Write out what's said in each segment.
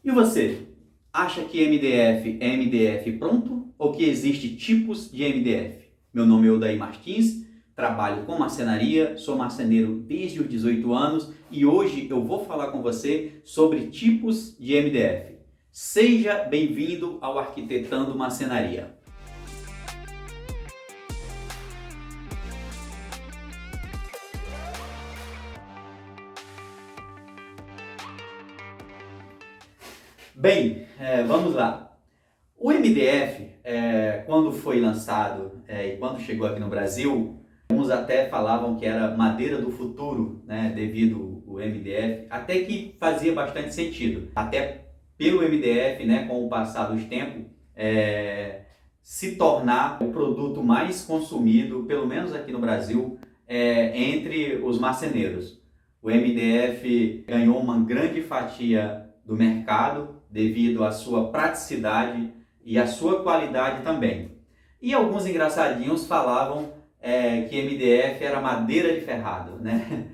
E você, acha que MDF é MDF pronto ou que existe tipos de MDF? Meu nome é Odair Martins, trabalho com marcenaria, sou marceneiro desde os 18 anos e hoje eu vou falar com você sobre tipos de MDF. Seja bem-vindo ao Arquitetando Marcenaria. Bem, vamos lá. O MDF, quando foi lançado e quando chegou aqui no Brasil, alguns até falavam que era madeira do futuro, né, devido ao MDF, até que fazia bastante sentido. Até pelo MDF, né, com o passar dos tempos, se tornar o produto mais consumido, pelo menos aqui no Brasil, entre os marceneiros. O MDF ganhou uma grande fatia do mercado devido à sua praticidade e à sua qualidade também. E alguns engraçadinhos falavam que MDF era madeira de ferrado, né?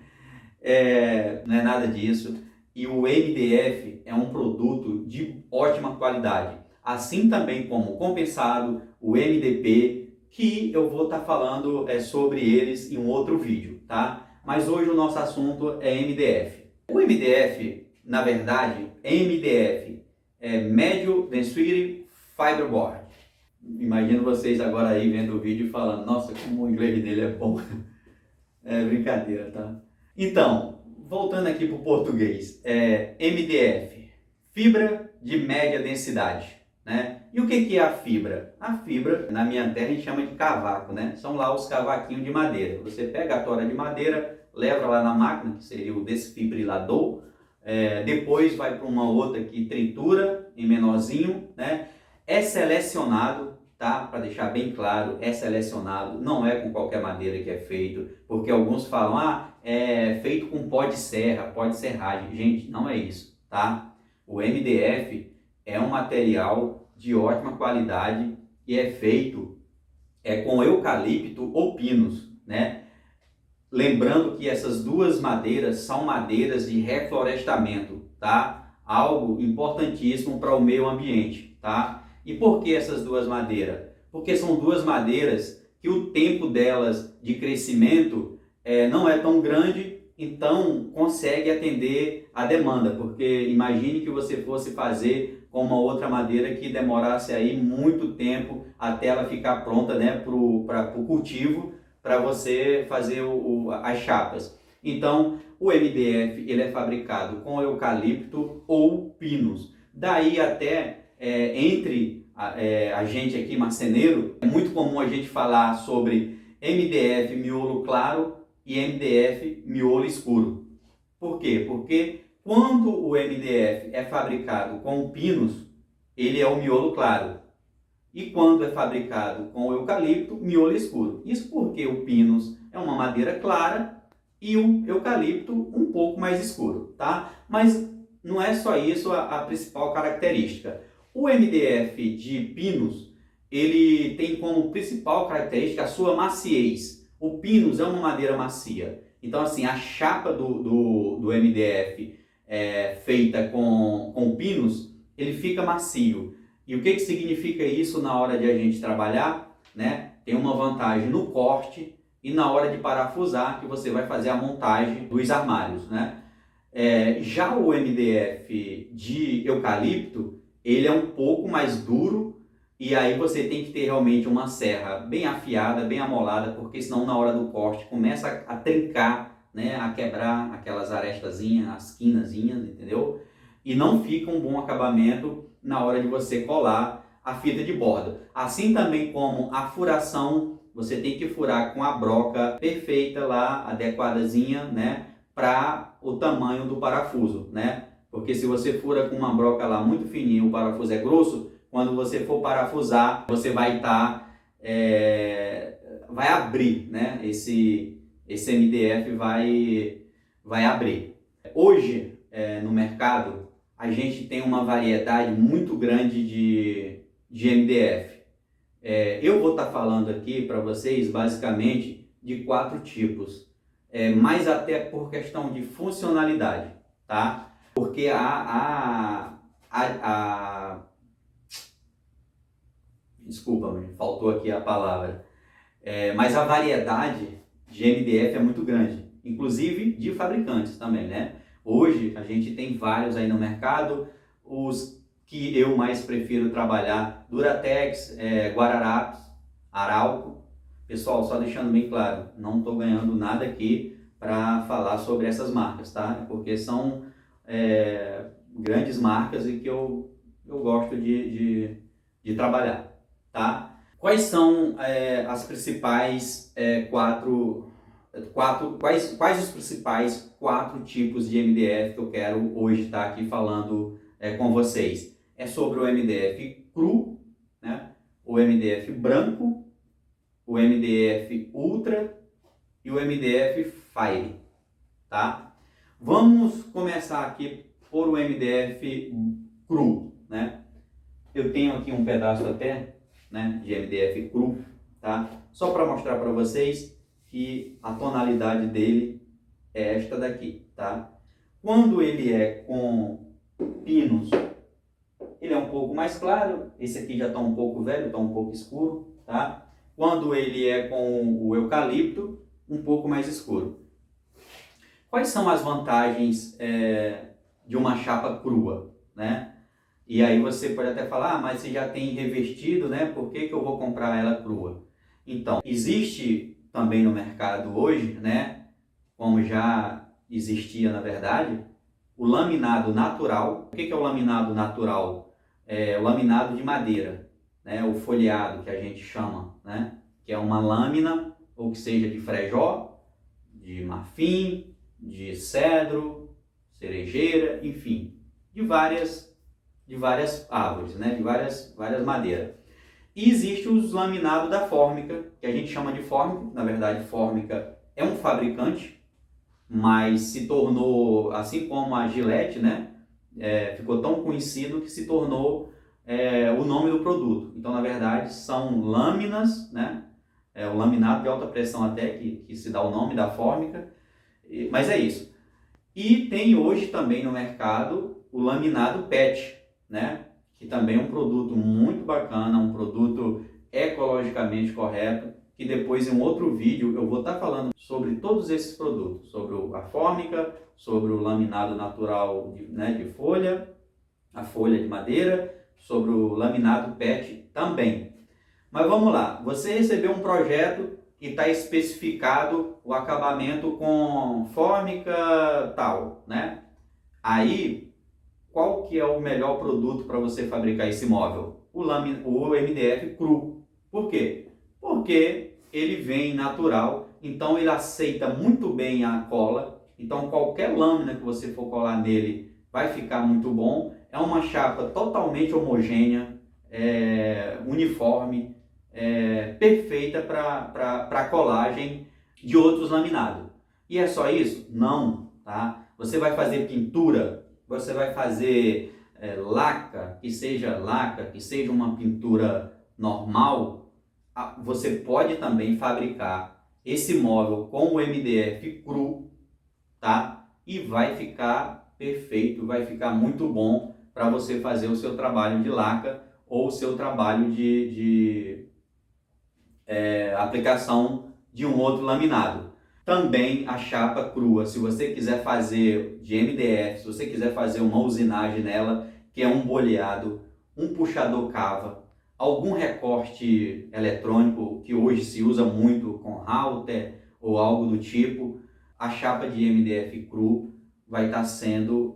Não é nada disso. E o MDF é um produto de ótima qualidade, assim também como o compensado, o MDP, que eu vou estar falando sobre eles em um outro vídeo, tá? Mas hoje o nosso assunto é MDF. O MDF, na verdade, MDF é Medium Density Fiberboard. Imagino vocês agora aí vendo o vídeo e falando, nossa, como o inglês dele é bom. É brincadeira, tá? Então, voltando aqui para o português, MDF, fibra de média densidade, né? E o que é a fibra? A fibra, na minha terra, a gente chama de cavaco, né? São lá os cavaquinhos de madeira. Você pega a tora de madeira, leva lá na máquina, que seria o desfibrilador, depois vai para uma outra que tritura em menorzinho, né? É selecionado, tá? Para deixar bem claro, é selecionado, não é com qualquer madeira que é feito, porque alguns falam, é feito com pó de serra, pó de serragem. Gente, não é isso, tá? O MDF é um material de ótima qualidade e é feito com eucalipto ou pinos, né? Lembrando que essas duas madeiras são madeiras de reflorestamento, tá? Algo importantíssimo para o meio ambiente, tá? E por que essas duas madeiras? Porque são duas madeiras que o tempo delas de crescimento não é tão grande, então consegue atender a demanda, porque imagine que você fosse fazer com uma outra madeira que demorasse aí muito tempo até ela ficar pronta, né, para o cultivo, para você fazer as chapas. Então, o MDF ele é fabricado com eucalipto ou pinos. Daí até, entre a gente aqui, marceneiro, é muito comum a gente falar sobre MDF miolo claro e MDF miolo escuro. Por quê? Porque quando o MDF é fabricado com pinos, ele é o miolo claro. E quando é fabricado com eucalipto, miolo escuro. Isso porque o pinus é uma madeira clara e o eucalipto um pouco mais escuro, tá? Mas não é só isso a principal característica. O MDF de pinus, ele tem como principal característica a sua maciez. O pinus é uma madeira macia. Então, assim, a chapa do MDF feita com pinus, ele fica macio. E o que significa isso na hora de a gente trabalhar, né? Tem uma vantagem no corte e na hora de parafusar, que você vai fazer a montagem dos armários, né? Já o MDF de eucalipto, ele é um pouco mais duro e aí você tem que ter realmente uma serra bem afiada, bem amolada, porque senão na hora do corte começa a trincar, né? A quebrar aquelas arestazinhas, as quinazinhas, entendeu? E não fica um bom acabamento na hora de você colar a fita de borda. Assim também como a furação, você tem que furar com a broca perfeita lá, adequadazinha, né, para o tamanho do parafuso, né? Porque se você fura com uma broca lá muito fininha, o parafuso é grosso, quando você for parafusar, você vai vai abrir, né? Esse MDF vai abrir. Hoje, no mercado, a gente tem uma variedade muito grande de MDF. Eu vou estar falando aqui para vocês basicamente de 4 tipos, mas até por questão de funcionalidade, tá? Porque a a, a desculpa, me faltou aqui a palavra, mas a variedade de MDF é muito grande, inclusive de fabricantes também, né? Hoje a gente tem vários aí no mercado, os que eu mais prefiro trabalhar, Duratex, Guararapes, Arauco. Pessoal, só deixando bem claro, não estou ganhando nada aqui para falar sobre essas marcas, tá? Porque são grandes marcas e que eu gosto de trabalhar, tá? Quais são as principais quais os principais 4 tipos de MDF que eu quero hoje estar aqui falando com vocês? É sobre o MDF cru, né? O MDF branco, o MDF ultra e o MDF fire, tá? Vamos começar aqui por o MDF cru, né? Eu tenho aqui um pedaço até, né, de MDF cru, tá? Só para mostrar para vocês que a tonalidade dele é esta daqui, tá? Quando ele é com pinos, ele é um pouco mais claro. Esse aqui já está um pouco velho, está um pouco escuro, tá? Quando ele é com o eucalipto, um pouco mais escuro. Quais são as vantagens de uma chapa crua, né? E aí você pode até falar, mas você já tem revestido, né? Por que eu vou comprar ela crua? Então, existe também no mercado hoje, né? Como já existia na verdade, o laminado natural. O que é o laminado natural? É o laminado de madeira, né? O folheado que a gente chama, né? Que é uma lâmina, ou que seja de frejó, de marfim, de cedro, cerejeira, enfim, de várias árvores, né? De várias madeiras. E existe os laminados da fórmica, que a gente chama de fórmica. Na verdade, fórmica é um fabricante, mas se tornou, assim como a Gillette, né? Ficou tão conhecido que se tornou o nome do produto. Então, na verdade, são lâminas, né? O laminado de alta pressão até, que se dá o nome da fórmica. Mas é isso. E tem hoje também no mercado o laminado PET, né? Que também é um produto muito bacana, um produto ecologicamente correto, que depois em um outro vídeo eu vou estar falando sobre todos esses produtos, sobre a fórmica, sobre o laminado natural de folha, a folha de madeira, sobre o laminado PET também. Mas vamos lá, você recebeu um projeto que está especificado o acabamento com fórmica tal, né? Aí, qual que é o melhor produto para você fabricar esse móvel? O MDF cru. Por quê? Porque ele vem natural, então ele aceita muito bem a cola. Então qualquer lâmina que você for colar nele vai ficar muito bom. É uma chapa totalmente homogênea, uniforme, perfeita para colagem de outros laminados. E é só isso? Não, tá? Você vai fazer pintura, você vai fazer laca, que seja uma pintura normal, você pode também fabricar esse móvel com o MDF cru, tá? E vai ficar perfeito, vai ficar muito bom para você fazer o seu trabalho de laca ou o seu trabalho de aplicação de um outro laminado. Também a chapa crua, se você quiser fazer de MDF, se você quiser fazer uma usinagem nela, que é um boleado, um puxador cava, algum recorte eletrônico que hoje se usa muito com halter ou algo do tipo, a chapa de MDF cru vai estar sendo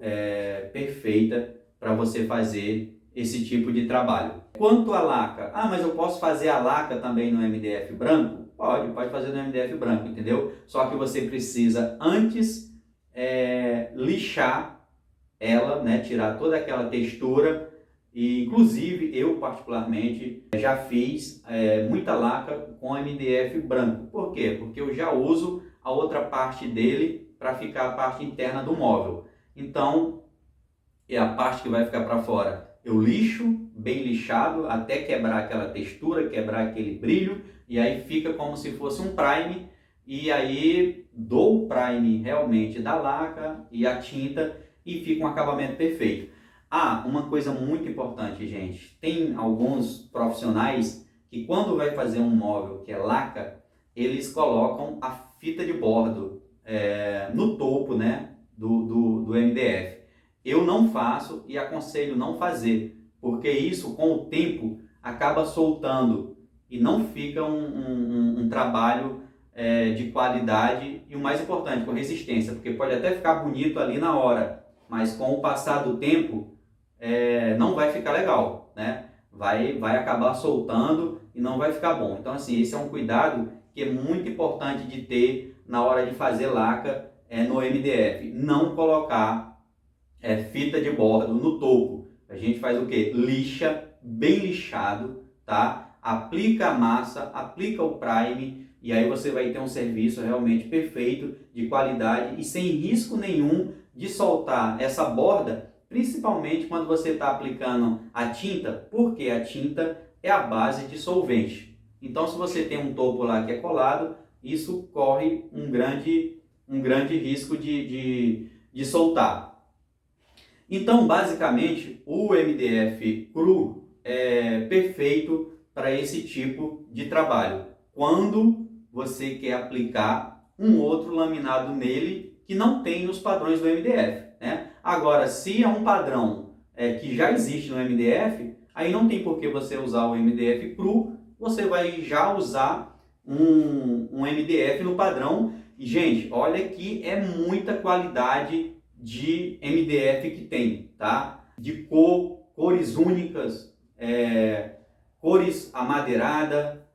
perfeita para você fazer esse tipo de trabalho. Quanto à laca, mas eu posso fazer a laca também no MDF branco? Pode fazer no MDF branco, entendeu? Só que você precisa antes lixar ela, né? Tirar toda aquela textura. E inclusive eu particularmente já fiz muita laca com MDF branco. Por quê? Porque eu já uso a outra parte dele para ficar a parte interna do móvel. Então é a parte que vai ficar para fora. Eu lixo, bem lixado, até quebrar aquela textura, quebrar aquele brilho, e aí fica como se fosse um prime, e aí dou o prime realmente da laca e a tinta, e fica um acabamento perfeito. Ah, uma coisa muito importante, gente. Tem alguns profissionais que quando vai fazer um móvel que é laca, eles colocam a fita de bordo no topo, né, do MDF. Eu não faço e aconselho não fazer, porque isso com o tempo acaba soltando e não fica um trabalho de qualidade e o mais importante, com resistência, porque pode até ficar bonito ali na hora, mas com o passar do tempo não vai ficar legal, né? Vai acabar soltando e não vai ficar bom. Então, assim, esse é um cuidado que é muito importante de ter na hora de fazer laca no MDF. Não colocar fita de bordo no topo. A gente faz o que? Lixa, bem lixado, tá? Aplica a massa, aplica o prime e aí você vai ter um serviço realmente perfeito, de qualidade e sem risco nenhum de soltar essa borda, principalmente quando você está aplicando a tinta, porque a tinta é a base de solvente. Então, se você tem um topo lá que é colado, isso corre um grande risco de soltar. Então, basicamente, o MDF cru é perfeito para esse tipo de trabalho. Quando você quer aplicar um outro laminado nele que não tem os padrões do MDF, né? Agora, se é um padrão que já existe no MDF, aí não tem por que você usar o MDF cru, você vai já usar um MDF no padrão. E, gente, olha que é muita qualidade de MDF que tem, tá? De cores únicas, cores amadeirada,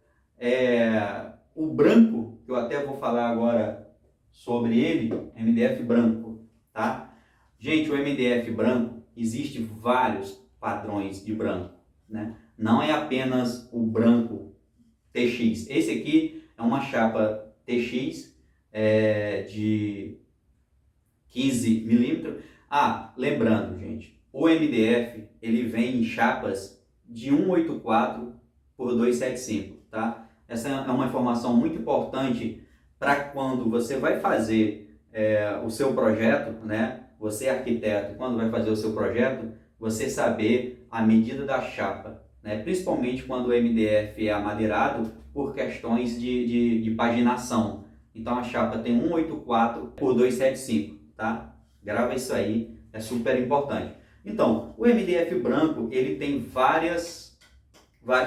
o branco, que eu até vou falar agora sobre ele, MDF branco, tá? Gente, o MDF branco, existe vários padrões de branco, né? Não é apenas o branco TX. Esse aqui é uma chapa TX de 15 milímetros. Ah, lembrando, gente, o MDF ele vem em chapas de 184 por 275, tá? Essa é uma informação muito importante para quando você vai fazer o seu projeto, né? Você arquiteto, quando vai fazer o seu projeto, você saber a medida da chapa, né? Principalmente quando o MDF é amadeirado por questões de paginação. Então a chapa tem 184 por 275, tá? Grava isso aí, é super importante. Então, o MDF branco, ele tem vários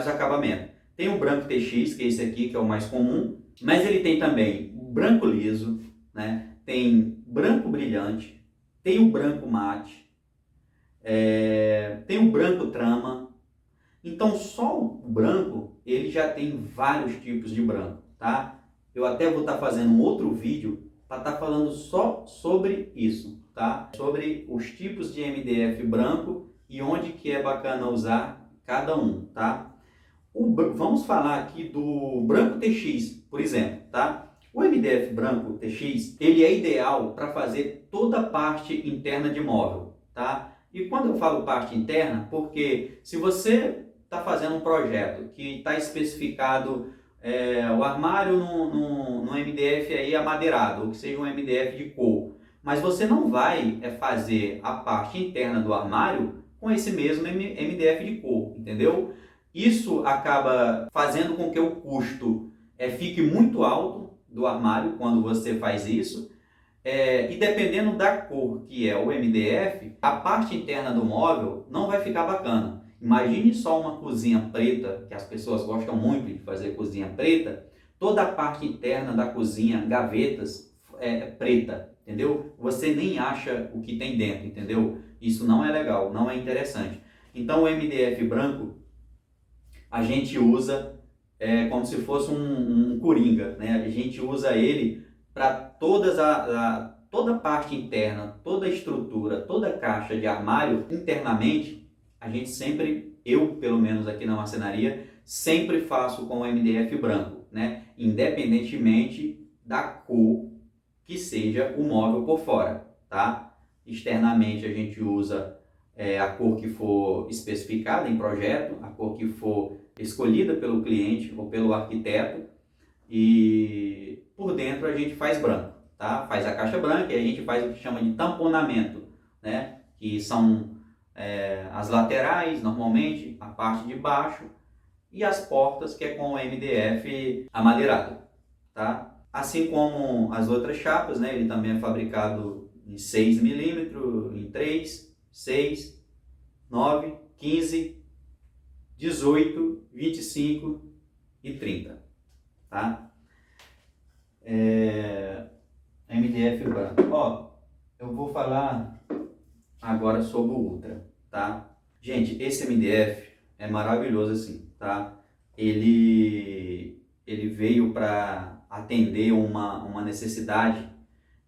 acabamentos. Tem o branco TX, que é esse aqui, que é o mais comum, mas ele tem também o branco liso, né? Tem branco brilhante, tem o branco mate, tem o branco trama. Então, só o branco, ele já tem vários tipos de branco, tá? Eu até vou estar fazendo um outro vídeo para estar falando só sobre isso, tá? Sobre os tipos de MDF branco e onde que é bacana usar cada um, tá? Vamos falar aqui do branco TX, por exemplo, tá? O MDF branco TX, ele é ideal para fazer toda a parte interna de móvel, tá? E quando eu falo parte interna, porque se você está fazendo um projeto que está especificado o armário no MDF aí amadeirado, ou que seja um MDF de couro, mas você não vai fazer a parte interna do armário com esse mesmo MDF de couro, entendeu? Isso acaba fazendo com que o custo fique muito alto do armário quando você faz isso. E dependendo da cor que é o MDF, a parte interna do móvel não vai ficar bacana. Imagine só uma cozinha preta, que as pessoas gostam muito de fazer cozinha preta, toda a parte interna da cozinha, gavetas, preta, entendeu? Você nem acha o que tem dentro, entendeu? Isso não é legal, não é interessante. Então o MDF branco a gente usa como se fosse um coringa, né? A gente usa ele para toda a parte interna, toda a estrutura, toda a caixa de armário internamente, a gente sempre, eu pelo menos aqui na marcenaria, sempre faço com o MDF branco, né? Independentemente da cor que seja o móvel por fora, tá? Externamente a gente usa a cor que for especificada em projeto, a cor que for escolhida pelo cliente ou pelo arquiteto, e por dentro a gente faz branco, tá? Faz a caixa branca e a gente faz o que chama de tamponamento, né? Que são as laterais, normalmente, a parte de baixo, e as portas, que é com o MDF amadeirado, tá? Assim como as outras chapas, né? Ele também é fabricado em 6 milímetros, em 3, 6, 9, 15, 18, 25 e 30, tá? MDF branco. Ó, eu vou falar agora sobre o Ultra, tá? Gente, esse MDF é maravilhoso assim, tá? Ele veio para atender uma necessidade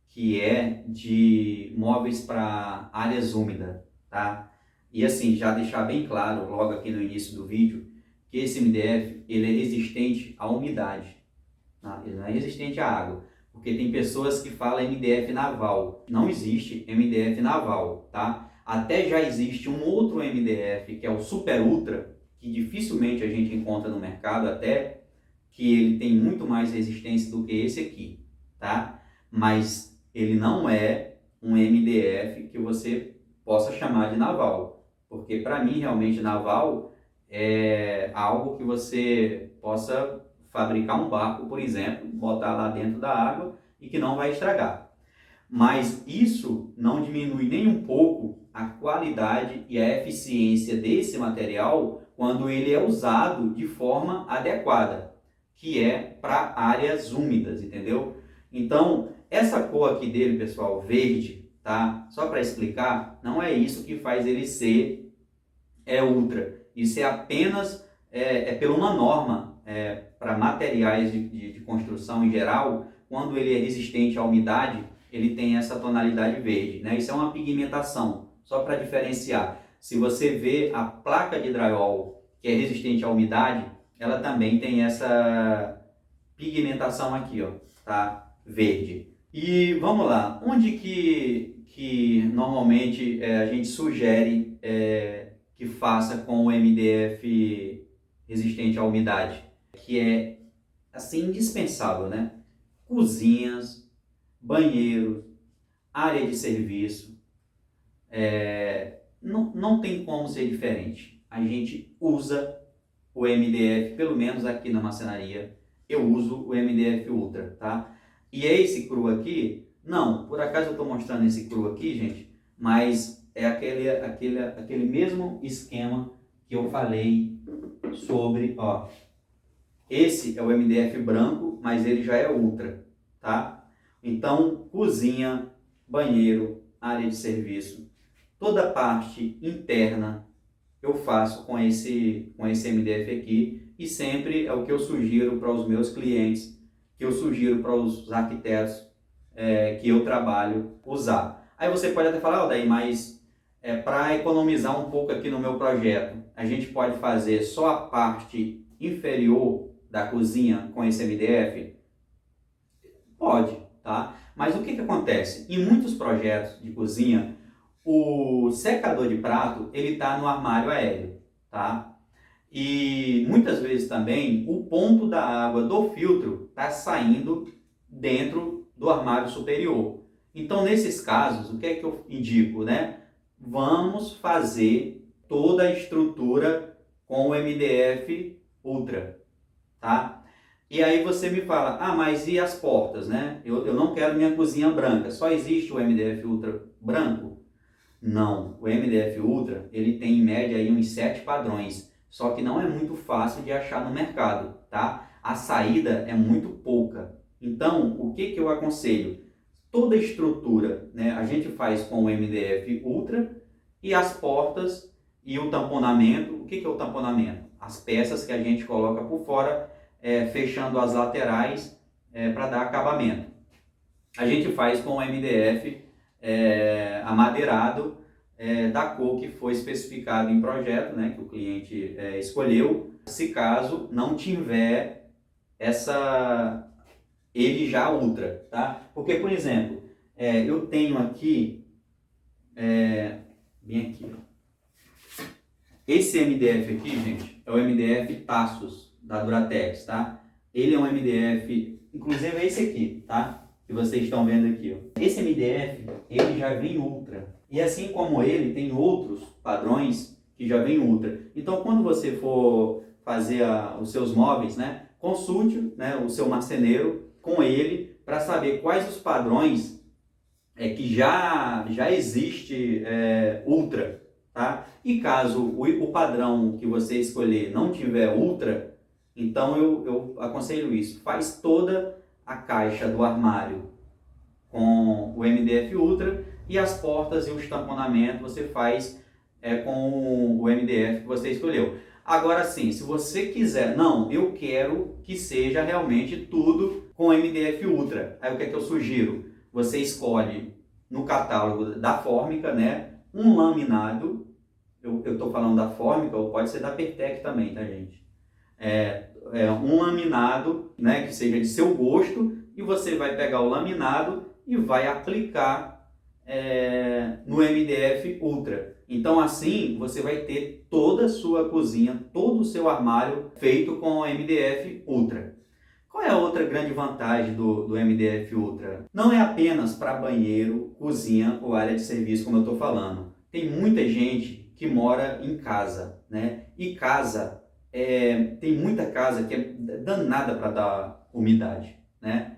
que é de móveis para áreas úmidas, tá? E assim, já deixar bem claro logo aqui no início do vídeo, que esse MDF ele é resistente à umidade, tá? Ele não é resistente à água, porque tem pessoas que falam MDF naval. Não existe MDF naval, tá? Até já existe um outro MDF, que é o Super Ultra, que dificilmente a gente encontra no mercado, até que ele tem muito mais resistência do que esse aqui, tá? Mas ele não é um MDF que você possa chamar de naval, porque para mim realmente naval é algo que você possa fabricar um barco, por exemplo, botar lá dentro da água e que não vai estragar. Mas isso não diminui nem um pouco a qualidade e a eficiência desse material quando ele é usado de forma adequada, que é para áreas úmidas, entendeu? Então, essa cor aqui dele, pessoal, verde, tá? Só para explicar, não é isso que faz ele ser ultra. Isso é apenas pela uma norma para materiais de construção em geral. Quando ele é resistente à umidade, ele tem essa tonalidade verde, né? Isso é uma pigmentação, só para diferenciar. Se você vê a placa de drywall que é resistente à umidade, ela também tem essa pigmentação aqui, ó, tá? Verde. E vamos lá, onde que normalmente a gente sugere que faça com o MDF resistente à umidade? Que é assim indispensável, né? Cozinhas, banheiros, área de serviço, não tem como ser diferente. A gente usa o MDF, pelo menos aqui na marcenaria, eu uso o MDF Ultra, tá? E é esse cru aqui? Não, por acaso eu estou mostrando esse cru aqui, gente, mas é aquele mesmo esquema que eu falei sobre, ó. Esse é o MDF branco, mas ele já é Ultra, tá? Então, cozinha, banheiro, área de serviço, toda a parte interna eu faço com esse MDF aqui, e sempre é o que eu sugiro para os meus clientes, que eu sugiro para os arquitetos que eu trabalho usar. Aí você pode até falar, daí, mas para economizar um pouco aqui no meu projeto, a gente pode fazer só a parte inferior da cozinha com esse MDF? Pode, tá? Mas o que acontece? Em muitos projetos de cozinha, o secador de prato, ele está no armário aéreo, tá? E muitas vezes também o ponto da água do filtro está saindo dentro do armário superior. Então, nesses casos, o que é que eu indico, né? Vamos fazer toda a estrutura com o MDF Ultra, tá? E aí você me fala, ah, mas e as portas, né? Eu não quero minha cozinha branca, só existe o MDF Ultra branco? Não, o MDF Ultra, ele tem em média aí uns 7 padrões, só que não é muito fácil de achar no mercado, tá? A saída é muito pouca. Então, o que eu aconselho? Toda a estrutura, né, a gente faz com o MDF Ultra, e as portas e o tamponamento. O que é o tamponamento? As peças que a gente coloca por fora, fechando as laterais para dar acabamento. A gente faz com o MDF amadeirado da cor que foi especificado em projeto, né, que o cliente escolheu. Se caso não tiver ele já ultra, tá? Porque, por exemplo, eu tenho aqui, bem aqui, ó. Esse MDF aqui, gente, é o MDF Taços da Duratex, tá? Ele é um MDF, inclusive é esse aqui, tá? Que vocês estão vendo aqui, ó. Esse MDF, ele já vem ultra, E assim como ele, tem outros padrões que já vem ultra. Então, quando você for fazer os seus móveis, né, consulte, né, o seu marceneiro com ele para saber quais os padrões que já existe ultra, tá? E caso o padrão que você escolher não tiver ultra, então eu aconselho isso. Faz toda a caixa do armário com o MDF Ultra e as portas e o estamponamento você faz com o MDF que você escolheu. Agora sim, se você quiser, não, eu quero que seja realmente tudo com MDF Ultra. Aí o que é que eu sugiro? Você escolhe no catálogo da Fórmica, né, um laminado. Eu estou falando da Fórmica, ou pode ser da Pertec também, tá, gente? Um laminado, né, que seja de seu gosto, e você vai pegar o laminado e vai aplicar no MDF Ultra. Então assim você vai ter toda a sua cozinha, todo o seu armário feito com o MDF Ultra. Qual é a outra grande vantagem do MDF Ultra? Não é apenas para banheiro, cozinha ou área de serviço, como eu estou falando. Tem muita gente que mora em casa, né? E casa, tem muita casa que é danada para dar umidade, né?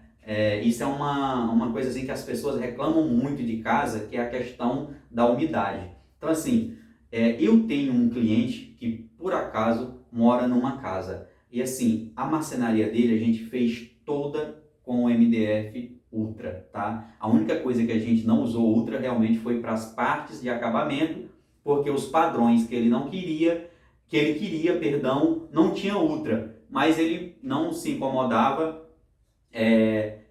Isso é uma coisa assim que as pessoas reclamam muito de casa, que é a questão da umidade. Então assim, eu tenho um cliente que por acaso mora numa casa. E assim, a marcenaria dele a gente fez toda com o MDF Ultra, tá? A única coisa que a gente não usou Ultra realmente foi para as partes de acabamento, porque os padrões que ele queria, não tinha Ultra, mas ele não se incomodava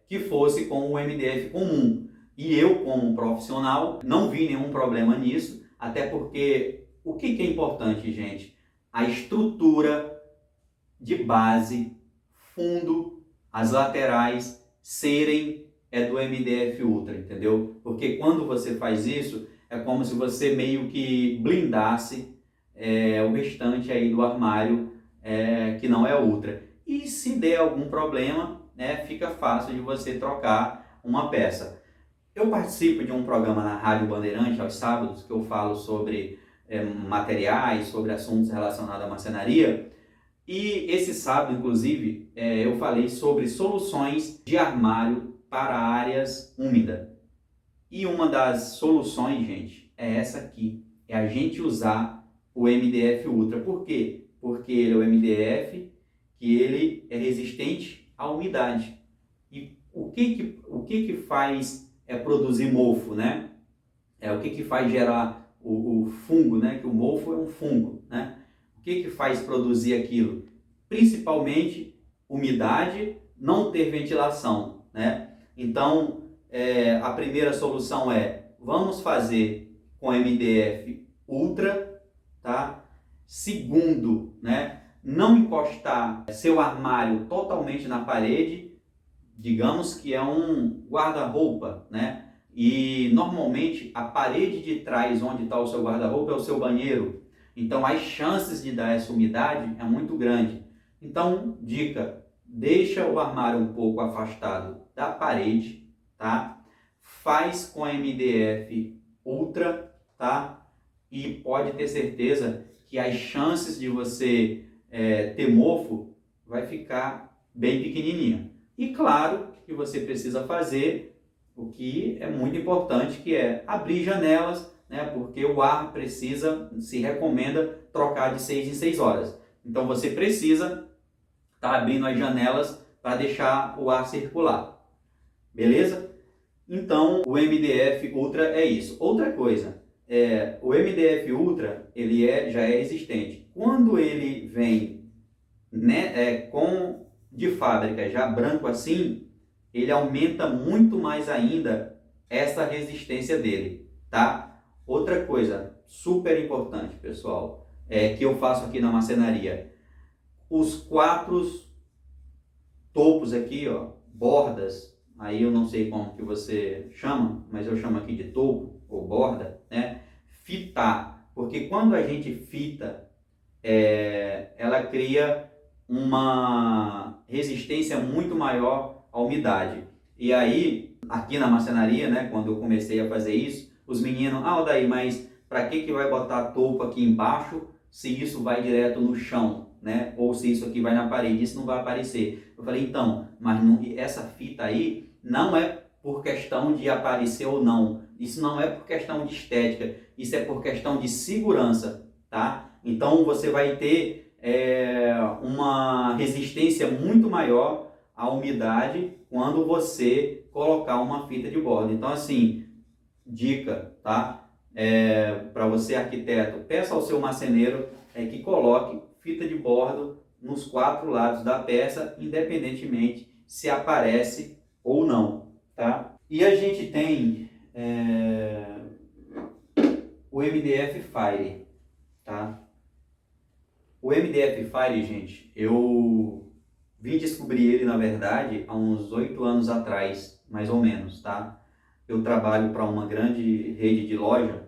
que fosse com o MDF comum. E eu, como profissional, não vi nenhum problema nisso, até porque o que é importante, gente? A estrutura de base, fundo, as laterais serem do MDF Ultra, entendeu? Porque quando você faz isso, é como se você meio que blindasse o restante aí do armário que não é Ultra. E se der algum problema, né, fica fácil de você trocar uma peça. Eu participo de um programa na Rádio Bandeirante aos sábados, que eu falo sobre materiais, sobre assuntos relacionados à marcenaria. E esse sábado, inclusive, eu falei sobre soluções de armário para áreas úmidas. E uma das soluções, gente, é essa aqui. É a gente usar o MDF Ultra. Por quê? Porque ele é o MDF que ele é resistente à umidade. E o que faz produzir mofo, né? O que faz gerar o fungo, né? Que o mofo é um fungo, né? O que faz produzir aquilo? Principalmente umidade, não ter ventilação, né? Então, a primeira solução vamos fazer com MDF Ultra, tá? Segundo, né? Não encostar seu armário totalmente na parede, digamos que é um guarda-roupa, né? E normalmente a parede de trás onde está o seu guarda-roupa é o seu banheiro. Então as chances de dar essa umidade é muito grande. Então, dica, deixa o armário um pouco afastado da parede, tá? Faz com MDF Ultra, tá? E pode ter certeza que as chances de você ter mofo vai ficar bem pequenininha. E claro que você precisa fazer o que é muito importante, que é abrir janelas, né? Porque o ar se recomenda trocar de 6 em 6 horas. Então você precisa estar abrindo as janelas para deixar o ar circular. Beleza? Então o MDF Ultra é isso. Outra coisa, o MDF Ultra ele já é resistente. Quando ele vem, né, de fábrica já branco assim, ele aumenta muito mais ainda essa resistência dele, tá? Outra coisa super importante, pessoal, que eu faço aqui na marcenaria, os 4 topos aqui, ó, bordas, aí eu não sei como que você chama, mas eu chamo aqui de topo ou borda, né? Fitar, porque quando a gente fita, ela cria uma resistência muito maior à umidade. E aí, aqui na marcenaria, né, quando eu comecei a fazer isso, os meninos, Daí, mas para que vai botar a toupa aqui embaixo se isso vai direto no chão, né? Ou se isso aqui vai na parede, isso não vai aparecer. Eu falei, então, mas não, essa fita aí não é por questão de aparecer ou não. Isso não é por questão de estética, isso é por questão de segurança, tá? Então você vai ter uma resistência muito maior à umidade quando você colocar uma fita de bordo. Então assim, dica, tá? Para você arquiteto, peça ao seu marceneiro que coloque fita de bordo nos 4 lados da peça, independentemente se aparece ou não, tá? E a gente tem o MDF Fire, tá? O MDF Fire, gente, eu vim descobrir ele, na verdade, há uns 8 anos atrás, mais ou menos, tá? Eu trabalho para uma grande rede de loja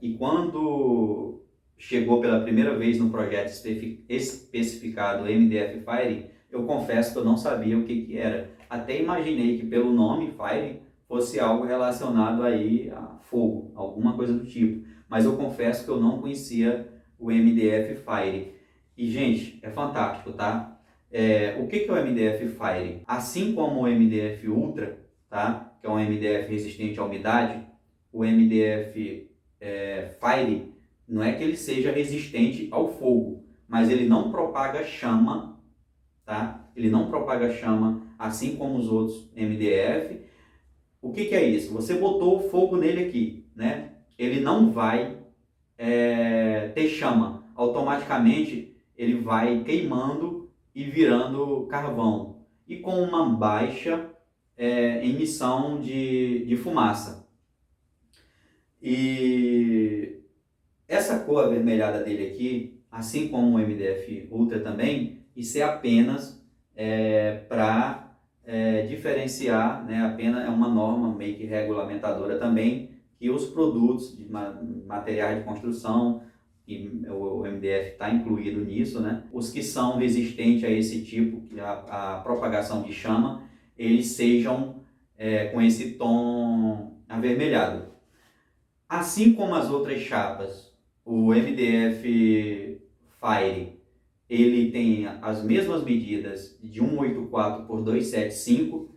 e quando chegou pela primeira vez no projeto especificado MDF Fire, eu confesso que eu não sabia o que era. Até imaginei que pelo nome Fire fosse algo relacionado aí a fogo, alguma coisa do tipo. Mas eu confesso que eu não conhecia o MDF Fire. E, gente, é fantástico, tá? O que é o MDF Fire? Assim como o MDF Ultra, tá? Que é um MDF resistente à umidade, o MDF Fire não é que ele seja resistente ao fogo, mas ele não propaga chama, tá? Ele não propaga chama, assim como os outros MDF. O que é isso? Você botou o fogo nele aqui, né? Ele não vai ter chama. Automaticamente ele vai queimando e virando carvão. E com uma baixa emissão de fumaça. E essa cor avermelhada dele aqui, assim como o MDF Ultra também, isso é apenas para diferenciar, né? Apenas é uma norma meio que regulamentadora também, que os produtos de materiais de construção, e o MDF está incluído nisso, né? Os que são resistentes a esse tipo, a propagação de chama, eles sejam com esse tom avermelhado. Assim como as outras chapas, o MDF Fire, ele tem as mesmas medidas de 184 por 275,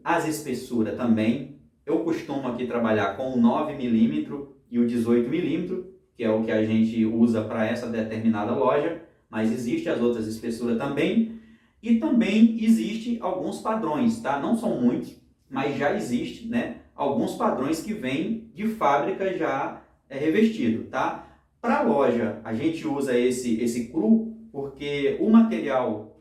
as espessuras também. Eu costumo aqui trabalhar com o 9 mm e o 18 mm, que é o que a gente usa para essa determinada loja, mas existem as outras espessuras também. E também existe alguns padrões, tá? Não são muitos, mas já existe, né? Alguns padrões que vêm de fábrica já revestido, tá? Para a loja, a gente usa esse cru porque o material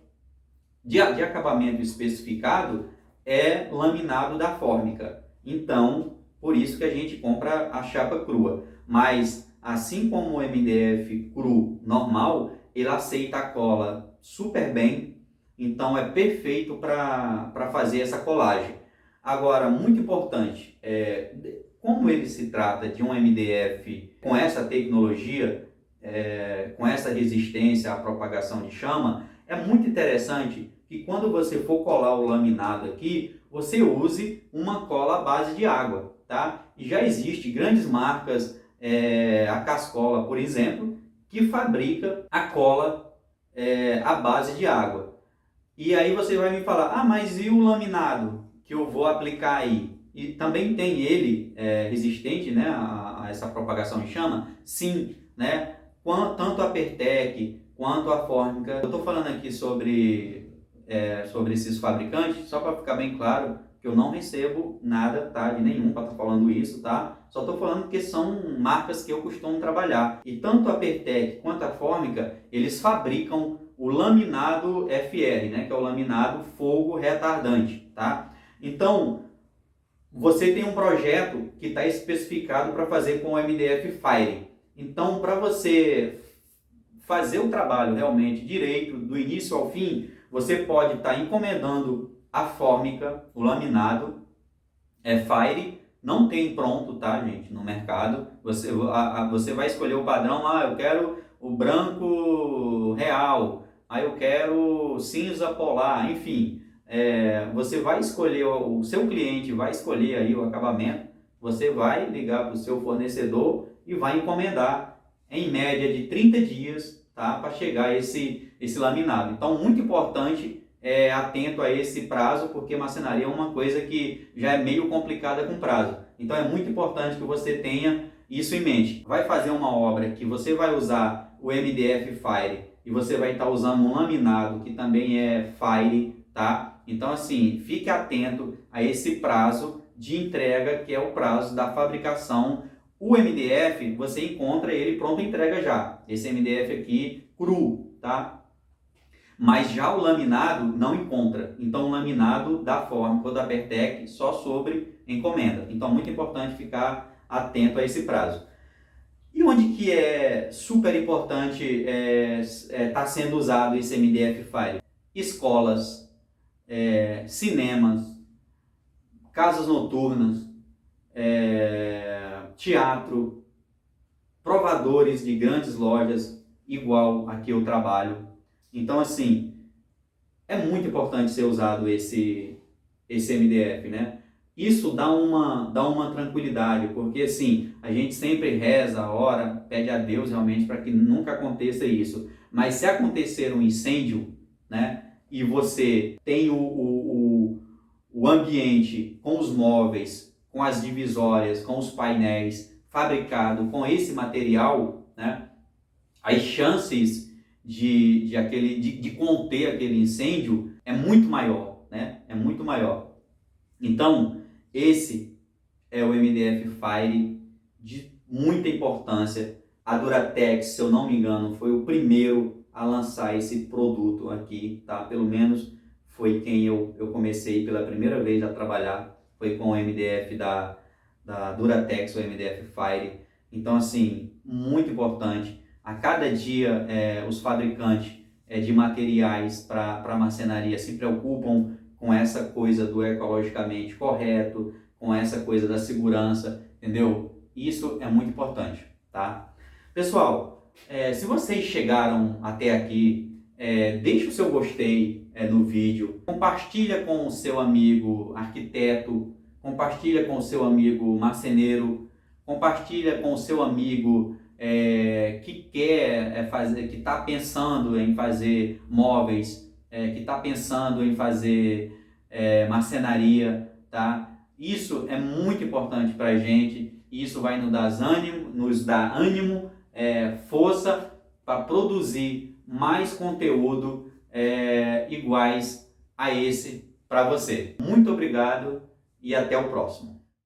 de acabamento especificado é laminado da fórmica. Então, por isso que a gente compra a chapa crua. Mas, assim como o MDF cru normal, ele aceita a cola super bem. Então, é perfeito para fazer essa colagem. Agora, muito importante, como ele se trata de um MDF com essa tecnologia, com essa resistência à propagação de chama, é muito interessante que quando você for colar o laminado aqui, você use uma cola à base de água, tá? E já existe grandes marcas, a Cascola, por exemplo, que fabrica a cola à base de água. E aí você vai me falar, mas e o laminado que eu vou aplicar aí? E também tem ele resistente, né, a essa propagação de chama? Sim, né? Tanto a Pertec quanto a Fórmica. Eu estou falando aqui sobre esses fabricantes, só para ficar bem claro que eu não recebo nada, tá, de nenhum para estar falando isso, tá? Só estou falando que são marcas que eu costumo trabalhar. E tanto a Pertec quanto a Fórmica, eles fabricam o laminado FR, né, que é o laminado fogo retardante, tá? Então, você tem um projeto que está especificado para fazer com o MDF Fire. Então, para você fazer o trabalho realmente direito, do início ao fim, você pode estar encomendando a fórmica, o laminado Fire. Não tem pronto, tá, gente, no mercado. Você vai escolher o padrão, eu quero o branco real, eu quero cinza polar, enfim. Você vai escolher, o seu cliente vai escolher aí o acabamento Você vai ligar para o seu fornecedor e vai encomendar em média de 30 dias, tá, para chegar esse laminado. Então, muito importante, atento a esse prazo, porque marcenaria é uma coisa que já é meio complicada com prazo. Então, é muito importante que você tenha isso em mente. Vai fazer uma obra que você vai usar o MDF Fire e você vai estar usando um laminado que também é Fire, tá? Então, assim, fique atento a esse prazo de entrega, que é o prazo da fabricação. O MDF, você encontra ele pronto entrega já. Esse MDF aqui, cru, tá? Mas já o laminado não encontra. Então, o laminado da Formco, da Pertec, só sobre encomenda. Então, muito importante ficar atento a esse prazo. E onde que é super importante tá sendo usado esse MDF Fire? Escolas, cinemas, casas noturnas, teatro, provadores de grandes lojas, igual aqui eu trabalho. Então, assim, é muito importante ser usado esse MDF, né? Isso dá uma tranquilidade, porque assim, a gente sempre reza, ora, pede a Deus realmente para que nunca aconteça isso. Mas se acontecer um incêndio, né, e você tem o ambiente com os móveis, com as divisórias, com os painéis fabricado com esse material, né, as chances de conter aquele incêndio é muito maior, né? É muito maior. Então, esse é o MDF Fire de muita importância. A Duratex, se eu não me engano, foi o primeiro a lançar esse produto aqui, tá? Pelo menos foi quem eu comecei pela primeira vez a trabalhar, foi com o MDF da Duratex, o MDF Fire. Então, assim, muito importante. A cada dia, os fabricantes de materiais para marcenaria se preocupam com essa coisa do ecologicamente correto, com essa coisa da segurança, entendeu? Isso é muito importante, tá? Pessoal, se vocês chegaram até aqui, deixe o seu gostei no vídeo, compartilha com o seu amigo arquiteto, compartilha com o seu amigo marceneiro, compartilha com o seu amigo que quer fazer, que está pensando em fazer móveis, que está pensando em fazer marcenaria, tá? Isso é muito importante para a gente, isso vai nos dar ânimo, força para produzir mais conteúdo iguais a esse para você. Muito obrigado e até o próximo.